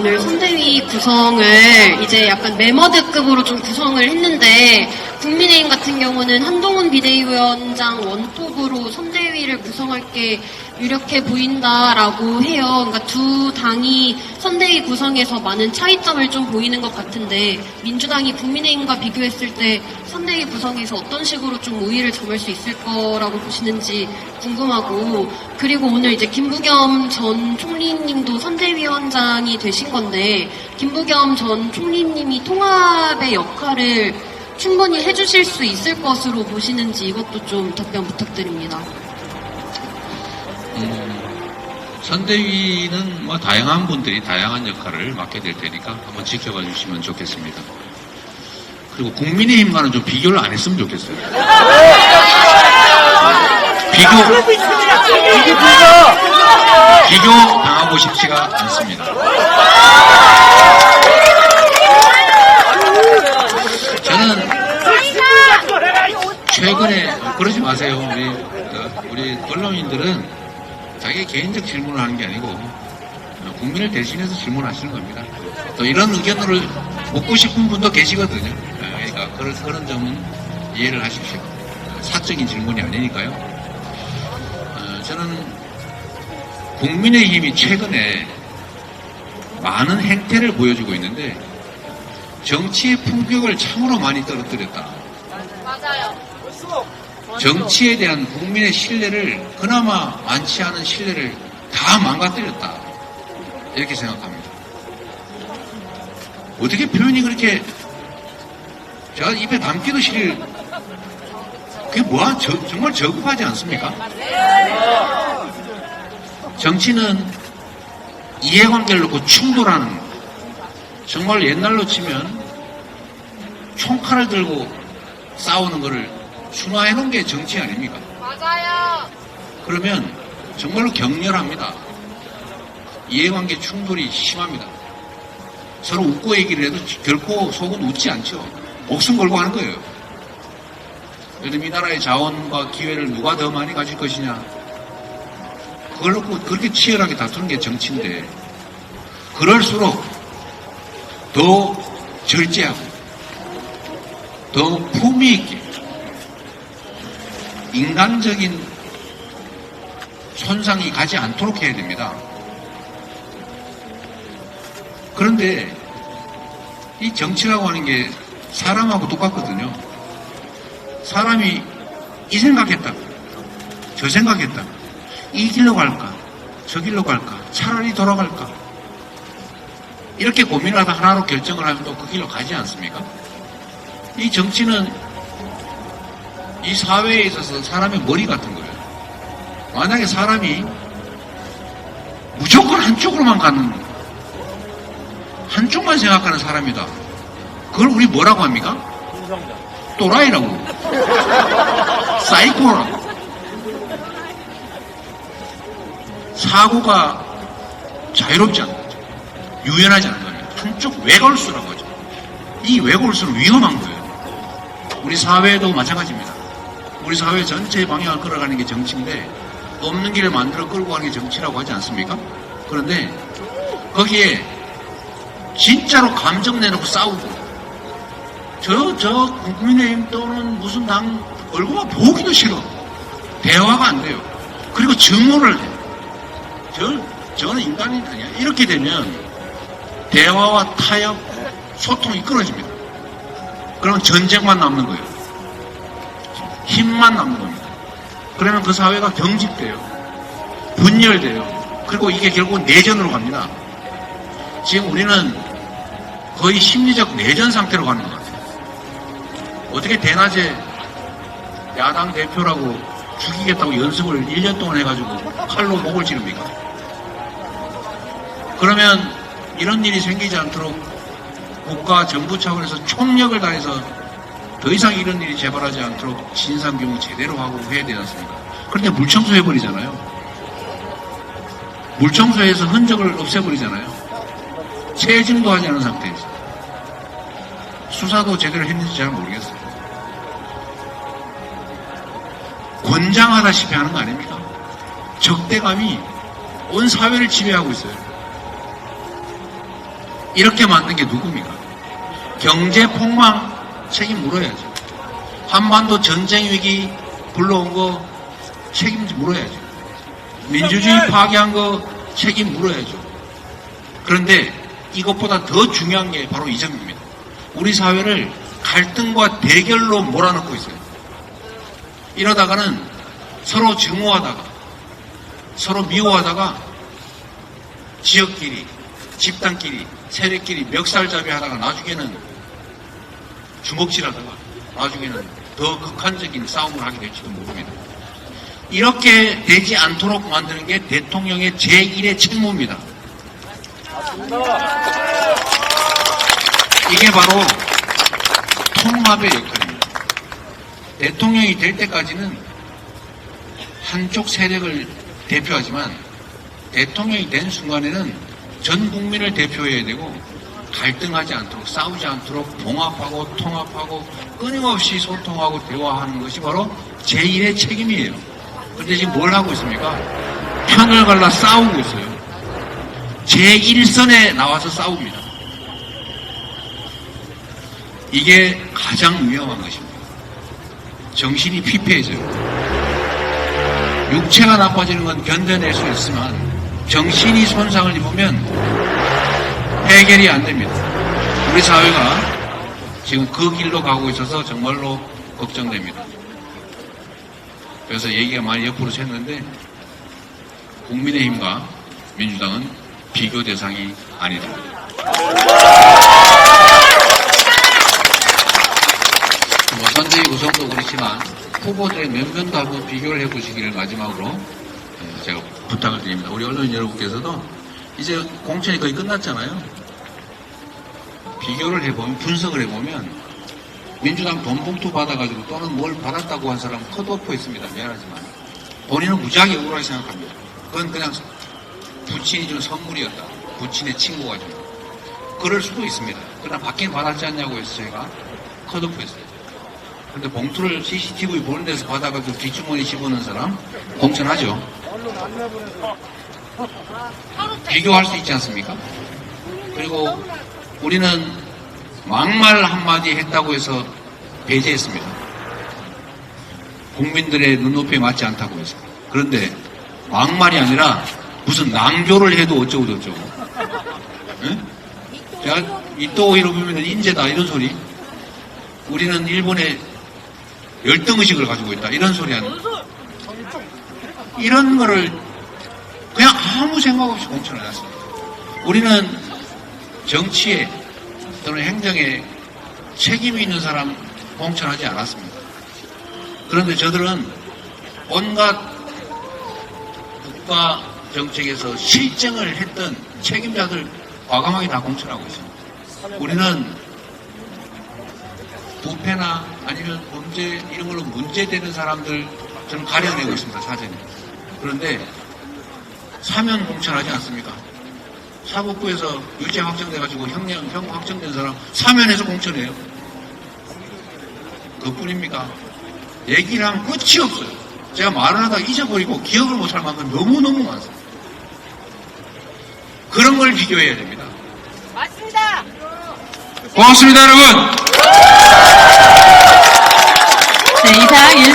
오늘 선대위 구성을 이제 약간 메머드급으로 좀 구성을 했는데, 국민의힘 같은 경우는 한동훈 비대위원장 원톱으로 선대위를 구성할 게 유력해 보인다라고 해요. 그러니까 두 당이 선대위 구성에서 많은 차이점을 좀 보이는 것 같은데, 민주당이 국민의힘과 비교했을 때 선대위 구성에서 어떤 식으로 좀 우위를 점할 수 있을 거라고 보시는지 궁금하고, 그리고 오늘 이제 김부겸 전 총리님도 선대위원장이 되신 건데, 김부겸 전 총리님이 통합의 역할을 충분히 해주실 수 있을 것으로 보시는지 이것도 좀 답변 부탁드립니다. 선대위는 뭐 다양한 분들이 다양한 역할을 맡게 될 테니까 한번 지켜봐 주시면 좋겠습니다. 그리고 국민의힘과는 좀 비교를 안 했으면 좋겠어요. 비교 당하고 싶지가 않습니다. 저는 최근에 그러지 마세요. 우리 언론인들은 자기 개인적 질문을 하는 게 아니고 국민을 대신해서 질문하시는 겁니다. 또 이런 의견을 묻고 싶은 분도 계시거든요. 그러니까 그런 점은 이해를 하십시오. 사적인 질문이 아니니까요. 저는 국민의힘이 최근에 많은 행태를 보여주고 있는데 정치의 품격을 참으로 많이 떨어뜨렸다. 맞아요. 정치에 대한 국민의 신뢰를, 그나마 많지 않은 신뢰를 다 망가뜨렸다. 이렇게 생각합니다. 어떻게 표현이 그렇게, 제가 입에 담기도 싫을, 그게 정말 저급하지 않습니까? 정치는 이해관계를 놓고 충돌하는, 정말 옛날로 치면 총칼을 들고 싸우는 거를 순화해 놓은 게 정치 아닙니까? 맞아요. 그러면 정말로 격렬합니다. 이해관계 충돌이 심합니다. 서로 웃고 얘기를 해도 결코 속은 웃지 않죠. 목숨 걸고 하는 거예요. 요즘 이 나라의 자원과 기회를 누가 더 많이 가질 것이냐, 그걸 놓고 그렇게 치열하게 다투는 게 정치인데, 그럴수록 더 절제하고 더 품위 있게 인간적인 손상이 가지 않도록 해야 됩니다. 그런데 이 정치라고 하는 게 사람하고 똑같거든요. 사람이 이 생각했다, 저 생각했다, 이 길로 갈까, 저 길로 갈까, 차라리 돌아갈까, 이렇게 고민하다 하나로 결정을 하면 또 그 길로 가지 않습니까? 이 정치는 이 사회에 있어서 사람의 머리 같은 거예요. 만약에 사람이 무조건 한쪽으로만 가는, 한쪽만 생각하는 사람이다, 그걸 우리 뭐라고 합니까? 또라이라고, 사이코라고. 사고가 자유롭지 않은 거죠. 유연하지 않은 거예요. 한쪽 외골수라고 하죠. 이 외골수는 위험한 거예요. 우리 사회도 마찬가지입니다. 우리 사회 전체의 방향을 끌어가는 게 정치인데, 없는 길을 만들어 끌고 가는 게 정치라고 하지 않습니까? 그런데 거기에 진짜로 감정 내놓고 싸우고, 저 국민의힘 또는 무슨 당 얼굴만 보기도 싫어. 대화가 안 돼요. 그리고 증오를 해요. 저는 인간이 아니야. 이렇게 되면 대화와 타협, 소통이 끊어집니다. 그러면 전쟁만 남는 거예요. 힘만 남는 겁니다. 그러면 그 사회가 경직돼요. 분열돼요. 그리고 이게 결국 내전으로 갑니다. 지금 우리는 거의 심리적 내전 상태로 가는 것 같아요. 어떻게 대낮에 야당 대표라고 죽이겠다고 연습을 1년 동안 해가지고 칼로 목을 찌릅니까? 그러면 이런 일이 생기지 않도록 국가 정부 차원에서 총력을 다해서 더 이상 이런 일이 재발하지 않도록 진상규명 제대로 하고 해야 되지 않습니까? 그런데 물청소 해버리잖아요. 물청소해서 흔적을 없애버리잖아요. 체증도 하지 않은 상태에서. 수사도 제대로 했는지 잘 모르겠어요. 권장하다시피 하는 거 아닙니까? 적대감이 온 사회를 지배하고 있어요. 이렇게 만든 게 누굽니까? 경제 폭망 책임 물어야죠. 한반도 전쟁 위기 불러온 거 책임 물어야죠. 민주주의 파괴한 거 책임 물어야죠. 그런데 이것보다 더 중요한 게 바로 이 점입니다. 우리 사회를 갈등과 대결로 몰아넣고 있어요. 이러다가는 서로 증오하다가 서로 미워하다가 지역끼리, 집단끼리, 세력끼리 멱살잡이 하다가 나중에는 주먹질하다가 나중에는 더 극한적인 싸움을 하게 될지도 모릅니다. 이렇게 되지 않도록 만드는 게 대통령의 제1의 책무입니다. 이게 바로 통합의 역할입니다. 대통령이 될 때까지는 한쪽 세력을 대표하지만 대통령이 된 순간에는 전 국민을 대표해야 되고 갈등하지 않도록 싸우지 않도록 봉합하고 통합하고 끊임없이 소통하고 대화하는 것이 바로 제1의 책임이에요. 그런데 지금 뭘 하고 있습니까? 편을 갈라 싸우고 있어요. 제1선에 나와서 싸웁니다. 이게 가장 위험한 것입니다. 정신이 피폐해져요. 육체가 나빠지는 건 견뎌낼 수 있지만 정신이 손상을 입으면 해결이 안 됩니다. 우리 사회가 지금 그 길로 가고 있어서 정말로 걱정됩니다. 그래서 얘기가 많이 옆으로 샜는데 국민의힘과 민주당은 비교 대상이 아니다. 선대위 구성도 그렇지만 후보들의 면면도 한번 비교를 해보시기를 마지막으로 제가 부탁을 드립니다. 우리 언론 여러분께서도 이제 공천이 거의 끝났잖아요. 비교를 해보면, 분석을 해보면 민주당 돈 봉투 받아가지고 또는 뭘 받았다고 한 사람은 컷오프 있습니다. 미안하지만 본인은 무지하게 억울하게 생각합니다. 그건 그냥 부친이 준 선물이었다. 부친의 친구가 준. 그럴 수도 있습니다. 그러나 받긴 받았지 않냐고 해서 제가 컷오프 했어요. 근데 봉투를 CCTV 보는 데서 받아가지고 뒷주머니 집어넣은 사람 공천하죠. 비교할 수 있지 않습니까? 그리고 우리는 막말 한마디 했다고 해서 배제했습니다. 국민들의 눈높이에 맞지 않다고 해서. 그런데 막말이 아니라 무슨 낭조를 해도 어쩌고 저쩌고. 네? 제가 이또오히로 보면 인재다 이런 소리. 우리는 일본의 열등의식을 가지고 있다 이런 소리 하는. 이런 거를 그냥 아무 생각 없이 공천을 했습니다. 우리는 정치에 또는 행정에 책임이 있는 사람 공천하지 않았습니다. 그런데 저들은 온갖 국가 정책에서 실정을 했던 책임자들 과감하게 다 공천하고 있습니다. 우리는 부패나 아니면 범죄 이런 걸로 문제되는 사람들 저는 가려내고 있습니다. 사전에. 그런데 사면 공천하지 않습니까? 사법부에서 유죄 확정돼가지고 형 확정된 사람 사면해서 공천해요. 그뿐입니까? 얘기를 하면 끝이 없어요. 제가 말을 하다가 잊어버리고 기억을 못할 만큼 너무너무 많습니다. 그런 걸 비교해야 됩니다. 맞습니다. 고맙습니다, 여러분! 네, 이상